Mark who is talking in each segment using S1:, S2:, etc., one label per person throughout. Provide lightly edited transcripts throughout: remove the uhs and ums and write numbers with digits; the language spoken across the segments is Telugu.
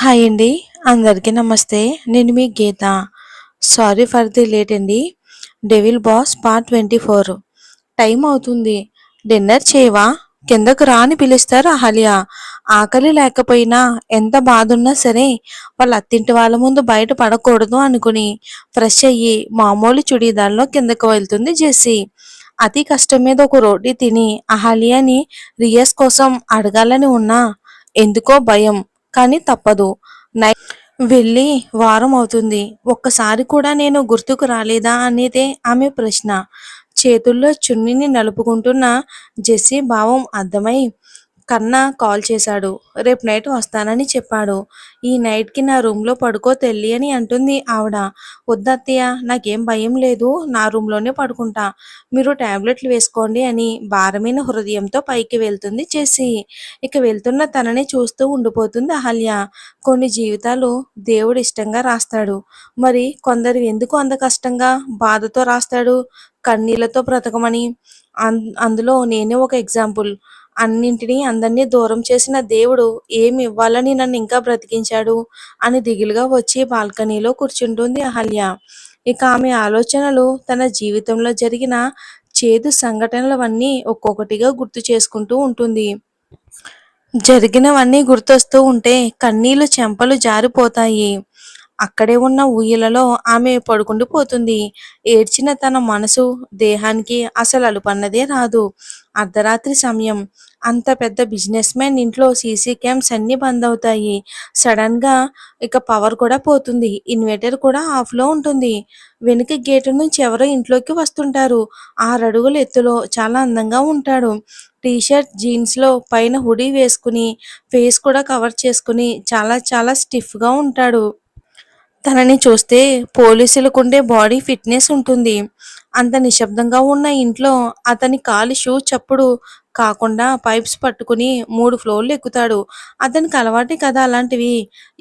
S1: హాయ్ అండి. అందరికీ నమస్తే. నేను మీ గీత. సారీ ఫర్ ది లేట్ అండి. 'Devil boss' part 24. టైం అవుతుంది. డిన్నర్ చేయవా? కిందకు రా అని పిలుస్తారు అహల్య. ఆకలి లేకపోయినా ఎంత బాధున్నా సరే వాళ్ళ అత్తింటి వాళ్ళ ముందు బయట పడకూడదు అనుకుని ఫ్రెష్ అయ్యి మామూలు చుడీదార్లో కిందకు వెళ్తుంది జెస్సీ. అతి కష్టం మీద ఒక రోటీ తిని అహల్యని రియాజ్ కోసం అడగాలని ఉన్నా ఎందుకో భయం. కానీ తప్పదు. వెళ్ళి వారం అవుతుంది. ఒక్కసారి కూడా నేను గుర్తుకు రాలేదా అనేదే ఆమె ప్రశ్న. చేతుల్లో చున్నీని నలుపుకుంటున్న జెస్సీ భావం అర్థమై కన్నా కాల్ చేశాడు. రేపు నైట్ వస్తానని చెప్పాడు. ఈ నైట్కి నా రూమ్లో పడుకో తెల్లి అని అంటుంది ఆవిడ. వద్దత్తయ్య, నాకేం భయం లేదు, నా రూమ్లోనే పడుకుంటా, మీరు టాబ్లెట్లు వేసుకోండి అని భారమైన హృదయంతో పైకి వెళ్తుంది జెస్సీ. ఇక వెళ్తున్న తనని చూస్తూ ఉండిపోతుంది అహల్య. కొన్ని జీవితాలు దేవుడు ఇష్టంగా రాస్తాడు. మరి కొందరు ఎందుకు అంత కష్టంగా బాధతో రాస్తాడు? కన్నీళ్లతో బ్రతకమని. అందులో నేనే ఒక ఎగ్జాంపుల్. అన్నింటినీ అందరినీ దూరం చేసిన దేవుడు ఏమి ఇవ్వాలని నన్ను ఇంకా బ్రతికించాడు అని దిగులుగా వచ్చి బాల్కనీలో కూర్చుంటుంది అహల్య. ఇక ఆమె ఆలోచనలు తన జీవితంలో జరిగిన చేదు సంఘటనలవన్నీ ఒక్కొక్కటిగా గుర్తు చేసుకుంటూ ఉంటుంది. జరిగినవన్నీ గుర్తొస్తూ ఉంటే కన్నీళ్లు చెంపలు జారిపోతాయి. అక్కడే ఉన్న ఊయలలో ఆమె పడుకుండిపోతుంది. ఏడ్చిన తన మనసు, దేహానికి అసలు అలుపన్నదే రాదు. అర్ధరాత్రి సమయం. అంత పెద్ద బిజినెస్ మ్యాన్ ఇంట్లో సీసీ క్యామ్స్ అన్నీ బంద్ అవుతాయి. సడన్గా ఇక పవర్ కూడా పోతుంది. ఇన్వర్టర్ కూడా ఆఫ్లో ఉంటుంది. వెనుక గేటు నుంచి ఎవరో ఇంట్లోకి వస్తుంటారు. 6 అడుగుల ఎత్తులో చాలా అందంగా ఉంటాడు. టీషర్ట్, జీన్స్లో పైన హుడీ వేసుకుని ఫేస్ కూడా కవర్ చేసుకుని చాలా చాలా స్టిఫ్గా ఉంటాడు. తనని చూస్తే పోలీసులకుండే బాడీ ఫిట్నెస్ ఉంటుంది. అంత నిశ్శబ్దంగా ఉన్న ఇంట్లో అతని కాలి షూ చప్పుడు కాకుండా పైప్స్ పట్టుకుని 3 ఫ్లోర్లు ఎక్కుతాడు. అతనికి అలవాటే కదా అలాంటివి.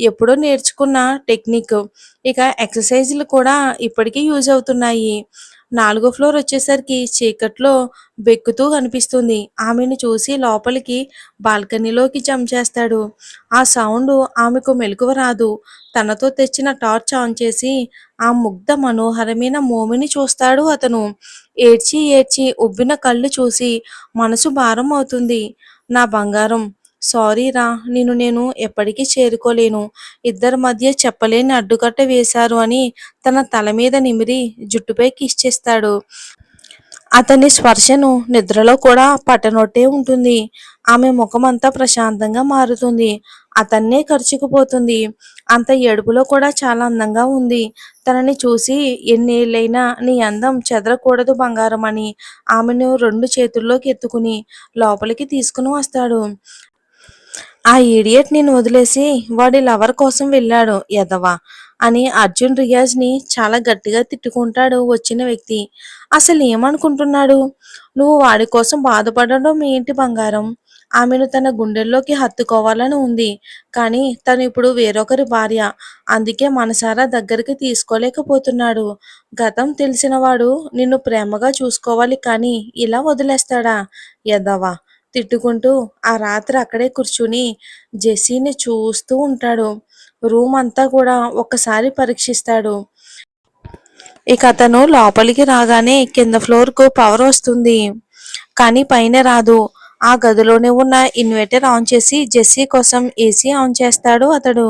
S1: ఎప్పుడో నేర్చుకున్న టెక్నిక్. ఇక ఎక్సర్సైజులు కూడా ఇప్పటికీ యూజ్ అవుతున్నాయి. 4వ ఫ్లోర్ వచ్చేసరికి చీకట్లో బెక్కుతూ కనిపిస్తుంది. ఆమెను చూసి లోపలికి బాల్కనీలోకి జంప్ చేస్తాడు. ఆ సౌండ్ ఆమెకు మెలకువ రాదు. తనతో తెచ్చిన టార్చ్ ఆన్ చేసి ఆ ముగ్ధ మనోహరమైన మోమిని చూస్తాడు అతను. ఏడ్చి ఏడ్చి ఉబ్బిన కళ్ళు చూసి మనసు భారం అవుతుంది. నా బంగారం, సారీ రా, నేను ఎప్పటికీ చేరుకోలేను. ఇద్దరి మధ్య చెప్పలేని అడ్డుకట్ట వేశారు అని తన తల మీద నిమిరి జుట్టుపై కిస్ చేస్తాడు. అతని స్పర్శను నిద్రలో కూడా పట్టనట్టే ఉంటుంది. ఆమె ముఖమంతా ప్రశాంతంగా మారుతుంది. అతన్నే ఖర్చుకుపోతుంది. అంత ఏడుపులో కూడా చాలా అందంగా ఉంది. తనని చూసి ఎన్నేళ్ళైనా నీ అందం చెదరకూడదు బంగారం అని ఆమెను 2 చేతుల్లోకి ఎత్తుకుని లోపలికి తీసుకుని వస్తాడు. ఆ ఇడియట్ నిన్ను వదిలేసి వాడి లవర్ కోసం వెళ్ళాడు ఎదవ అని అర్జున్ రియాజ్ని చాలా గట్టిగా తిట్టుకుంటాడు వచ్చిన వ్యక్తి. అసలు ఏమనుకుంటున్నాడు? నువ్వు వాడి కోసం బాధపడడం ఏంటి బంగారం? ఆమెను తన గుండెల్లోకి హత్తుకోవాలని ఉంది. కానీ తను ఇప్పుడు వేరొకరి భార్య. అందుకే మనసారా దగ్గరికి తీసుకోలేకపోతున్నాడు. గతం తెలిసినవాడు నిన్ను ప్రేమగా చూసుకోవాలి కానీ ఇలా వదిలేస్తాడా? ఎదవ తిట్టుకుంటూ ఆ రాత్రి అక్కడే కూర్చుని జెస్సీని చూస్తూ ఉంటాడు. రూమ్ అంతా కూడా ఒక్కసారి పరీక్షిస్తాడు. ఇక అతను లోపలికి రాగానే కింద ఫ్లోర్కు పవర్ వస్తుంది. కానీ పైన రాదు. ఆ గదిలోనే ఉన్న ఇన్వర్టర్ ఆన్ చేసి జెస్సీ కోసం ఏసీ ఆన్ చేస్తాడు అతడు.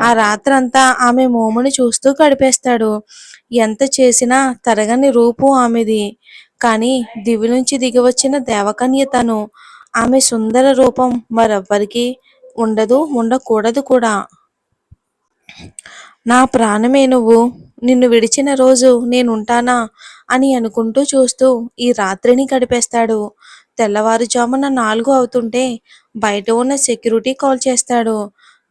S1: ఆ రాత్రంతా ఆమె మోముని చూస్తూ గడిపేస్తాడు. ఎంత చేసినా తరగని రూపు ఆమెది. కానీ దివి నుంచి దిగివచ్చిన దేవకన్య తను. ఆమె సుందర రూపం మరెవ్వరికీ ఉండదు, ఉండకూడదు కూడా. నా ప్రాణమే నువ్వు, నిన్ను విడిచిన రోజు నేనుంటానా అని అనుకుంటూ చూస్తూ ఈ రాత్రిని గడిపేస్తాడు. తెల్లవారుజామున 4 అవుతుంటే బయట ఉన్న సెక్యూరిటీ కాల్ చేస్తాడు.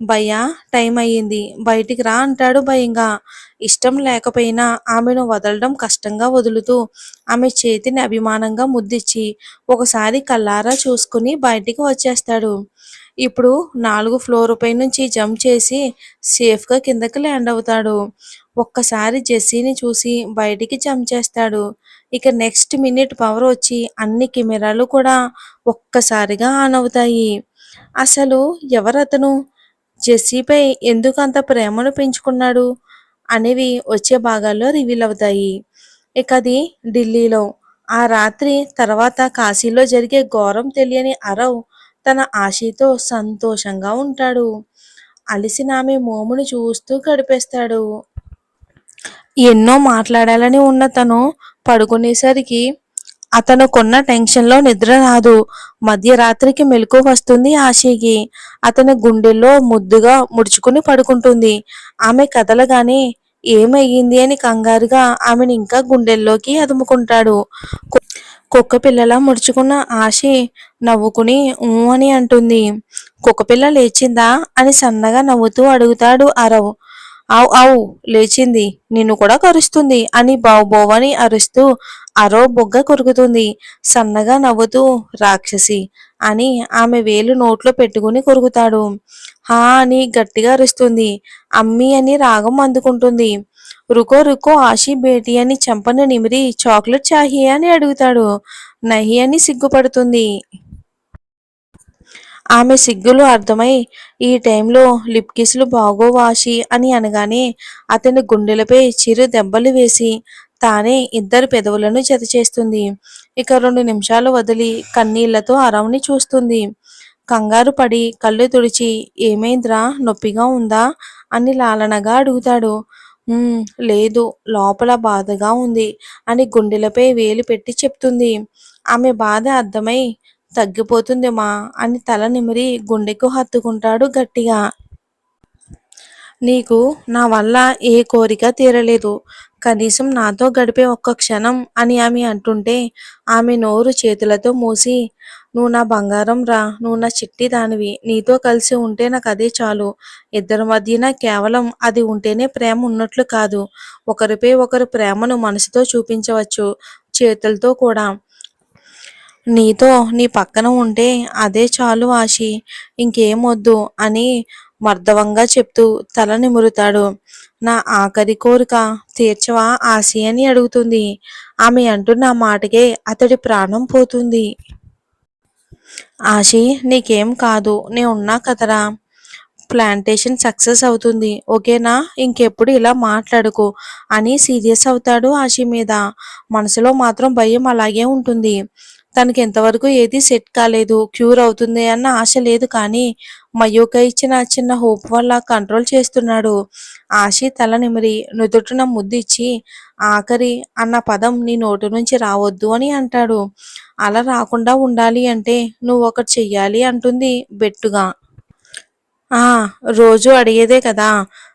S1: భయ్యా, టైం అయ్యింది, బయటికి రా అంటాడు భయంగా. ఇష్టం లేకపోయినా ఆమెను వదలడం కష్టంగా వదులుతూ ఆమె చేతిని అభిమానంగా ముద్దిచ్చి ఒకసారి కళ్ళారా చూసుకుని బయటికి వచ్చేస్తాడు. ఇప్పుడు 4 ఫ్లోర్ పై నుంచి జంప్ చేసి సేఫ్గా కిందకి ల్యాండ్ అవుతాడు. ఒక్కసారి జెస్సీని చూసి బయటికి జంప్ చేస్తాడు. ఇక నెక్స్ట్ మినిట్ పవర్ వచ్చి అన్ని కెమెరాలు కూడా ఒక్కసారిగా ఆన్ అవుతాయి. అసలు ఎవరతను? జెస్సీపై ఎందుకు అంత ప్రేమను పెంచుకున్నాడు అనేవి వచ్చే భాగాల్లో రివీల్ అవుతాయి. ఇక అది ఢిల్లీలో. ఆ రాత్రి తర్వాత కాశీలో జరిగే ఘోరం తెలియని అరవ్ తన ఆశీతో సంతోషంగా ఉంటాడు. అలిసిన ఆమె మోమును చూస్తూ గడిపేస్తాడు. ఎన్నో మాట్లాడాలని ఉన్న తను పడుకునేసరికి అతనుకున్న టెన్షన్‌లో నిద్ర రాదు. మధ్యరాత్రికి మెలకువ వస్తుంది ఆశీకి. అతని గుండెల్లో ముద్దుగా ముడుచుకుని పడుకుంటుంది. ఆమె కదలగానే ఏమయ్యింది అని కంగారుగా ఆమెను ఇంకా గుండెల్లోకి అదుముకుంటాడు. కుక్కపిల్లలా ముడుచుకున్న ఆశి నవ్వుకుని ఊ అని అంటుంది. కుక్కపిల్ల లేచిందా అని సన్నగా నవ్వుతూ అడుగుతాడు అరవ్. ఆవ్ ఆవ్ లేచింది. నిన్ను కూడా కరుస్తుంది అని బౌబౌవని అరుస్తూ అరవ్ బుగ్గ కొరుకుతుంది. సన్నగా నవ్వుతూ రాక్షసి అని ఆమె వేలు నోట్లో పెట్టుకుని కొరుకుతాడు. హా అని గట్టిగా అరుస్తుంది. అమ్మీ అని రాగం అందుకుంటుంది. రుకో రుకో ఆశీ బేటీ అని చెంపను నిమిరి చాక్లెట్ చాహియే అని అడుగుతాడు. నహి అని సిగ్గుపడుతుంది. ఆమె సిగ్గులు అర్థమై ఈ టైంలో లిప్ కిస్లు బాగోవు ఆశీ అని అనగానే అతని గుండెలపై చిరు దెబ్బలు వేసి తానే ఇద్దరు పెదవులను జతచేస్తుంది. ఇక 2 నిమిషాలు వదిలి కన్నీళ్లతో అరవ్‌ని చూస్తుంది. కంగారు పడి కళ్ళు తుడిచి ఏమైందిరా నొప్పిగా ఉందా అని లాలనగా అడుగుతాడు. "ఉమ్, లేదు లోపల బాధగా ఉంది అని గుండెలపై వేలు పెట్టి చెప్తుంది. ఆమె బాధ అర్థమై తగ్గిపోతుంది మా అని తల నిమిరి గుండెకు హత్తుకుంటాడు గట్టిగా. నీకు నా వల్ల ఏ కోరిక తీరలేదు. కనీసం నాతో గడిపే ఒక్క క్షణం అని ఆమె అంటుంటే ఆమె నోరు చేతులతో మూసి నువ్వు నా బంగారం రా, నువ్వు నా చిట్టి దానివి, నీతో కలిసి ఉంటే నాకు అదే చాలు. ఇద్దరి మధ్యన కేవలం అది ఉంటేనే ప్రేమ ఉన్నట్లు కాదు, ఒకరిపై ఒకరు ప్రేమను మనసుతో చూపించవచ్చు, చేతులతో కూడా. నీతో నీ పక్కన ఉంటే అదే చాలు ఆశి, ఇంకేం వద్దు అని మర్దవంగా చెప్తూ తల నిమురుతాడు. నా ఆఖరి కోరిక తీర్చవా ఆశి అని అడుగుతుంది. ఆమె అంటున్న మాటకే అతడి ప్రాణం పోతుంది. ఆశి నీకేం కాదు, నేను ఉన్నా కదరా, ప్లాంటేషన్ సక్సెస్ అవుతుంది ఓకేనా, ఇంకెప్పుడు ఇలా మాట్లాడుకో అని సీరియస్ అవుతాడు ఆశి మీద. మనసులో మాత్రం భయం అలాగే ఉంటుంది. తనకి ఇంతవరకు ఏది సెట్ కాలేదు, క్యూర్ అవుతుంది అన్న ఆశ లేదు, కానీ మయూక ఇచ్చిన చిన్న హోప్ వల్ల కంట్రోల్ చేస్తున్నాడు. ఆశి తల నిమిరి నుదుటిన ముద్దిచ్చి ఆఖరి అన్న పదం నీ నోటి నుంచి రావద్దు అని అంటాడు. అలా రాకుండా ఉండాలి అంటే నువ్వు ఒకటి చెయ్యాలి అంటుంది బెట్టుగా. ఆ! రోజూ అడిగేదే కదా!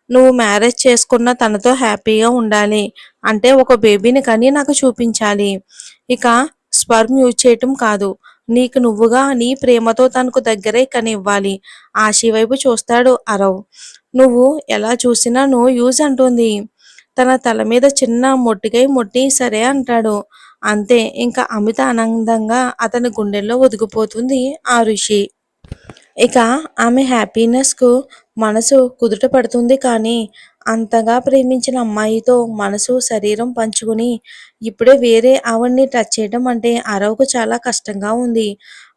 S1: నువ్వు మ్యారేజ్ చేసుకున్న తనతో హ్యాపీగా ఉండాలి. అంటే ఒక బేబీని కని నాకు చూపించాలి. ఇక స్పెర్మ్ యూజ్ చేయటం కాదు. నీకు నువ్వుగా నీ ప్రేమతో తనకు దగ్గరై కనివ్వాలి. ఆశి వైపు చూస్తాడు అరవ్. నువ్వు ఎలా చూసినా నో యూజ్ అంటుంది. తన తల మీద చిన్న మొటికై మొట్టి సరే అంటాడు. అంతే ఇంక అమిత ఆనందంగా అతని గుండెల్లో ఒదిగిపోతుంది ఆరుషి. ఇక ఆమె హ్యాపీనెస్‌కు మనసు కుదుట పడుతుంది, కానీ అంతగా ప్రేమించిన అమ్మాయితో మనసు, శరీరం పంచుకుని ఇప్పుడే వేరే ఆవిడ్ని టచ్ చేయడం అంటే అరవకు చాలా కష్టంగా ఉంది.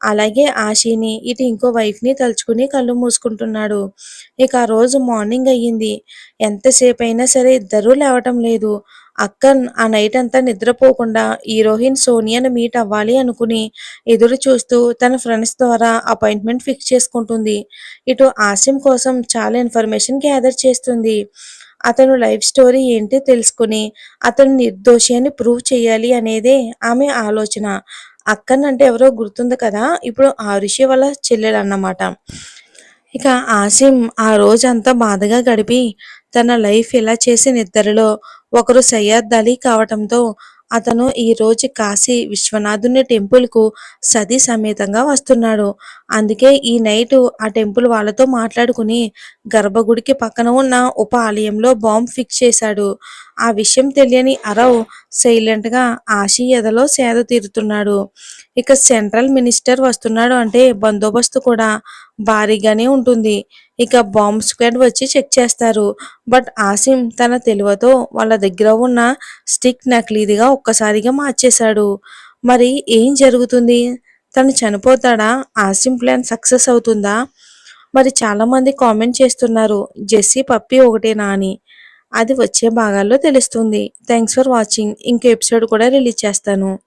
S1: అలాగే ఆషిని, ఇటు ఇంకో వైఫ్‌ని తలుచుకుని కళ్ళు మూసుకుంటున్నాడు. ఇక ఆ రోజు మార్నింగ్ అయ్యింది. ఎంతసేపయినా సరే ఇద్దరూ లేవటం లేదు. అక్కన్ ఆ నైట్ అంతా నిద్రపోకుండా హీరోయిన్ సోనియాని మీట్ అవ్వాలి అనుకుని ఎదురు చూస్తూ తన ఫ్రెండ్స్ ద్వారా అపాయింట్మెంట్ ఫిక్స్ చేసుకుంటుంది. ఇటు ఆసిమ్ కోసం చాలా ఇన్ఫర్మేషన్ గ్యాదర్ చేస్తుంది. అతను లైఫ్ స్టోరీ ఏంటి తెలుసుకుని అతను నిర్దోషి అని ప్రూవ్ చేయాలి అనేదే ఆమె ఆలోచన. అక్కన్ అంటే ఎవరో గుర్తుంది కదా, ఇప్పుడు ఆరుషి వాళ్ళ చెల్లెలన్నమాట. ఇక ఆసిమ్ ఆ రోజంతా బాధగా గడిపి తన లైఫ్ ఇలా చేసి నిద్దరిలో ఒకరు సయ్యద్ అలీ కావటంతో అతను ఈ రోజు కాశీ విశ్వనాథుని టెంపుల్కు సతీ సమేతంగా వస్తున్నాడు. అందుకే ఈ నైట్ ఆ టెంపుల్ వాళ్ళతో మాట్లాడుకుని గర్భగుడికి పక్కన ఉన్న ఉప ఆలయంలో బాంబ్ ఫిక్స్ చేశాడు. ఆ విషయం తెలియని అరవ్ సైలెంట్గా ఆశీ ఎదలో సేద తీరుతున్నాడు. ఇక సెంట్రల్ మినిస్టర్ వస్తున్నాడు అంటే బందోబస్తు కూడా భారీగానే ఉంటుంది. ఇక బాంబ్ స్క్వాడ్ వచ్చి చెక్ చేస్తారు. బట్ ఆసిమ్ తన తెలివితో వాళ్ళ దగ్గర ఉన్న స్టిక్ నకిలీదిగా ఒక్కసారిగా మార్చేశాడు. మరి ఏం జరుగుతుంది? తను చనిపోతాడా? ఆసిమ్ ప్లాన్ సక్సెస్ అవుతుందా? మరి చాలామంది కామెంట్ చేస్తున్నారు జెస్సీ పప్పీ ఒకటేనా అని. అది వచ్చే భాగాల్లో తెలుస్తుంది. Thanks for watching. ఇంకో ఎపిసోడ్ కూడా రిలీజ్ చేస్తాను.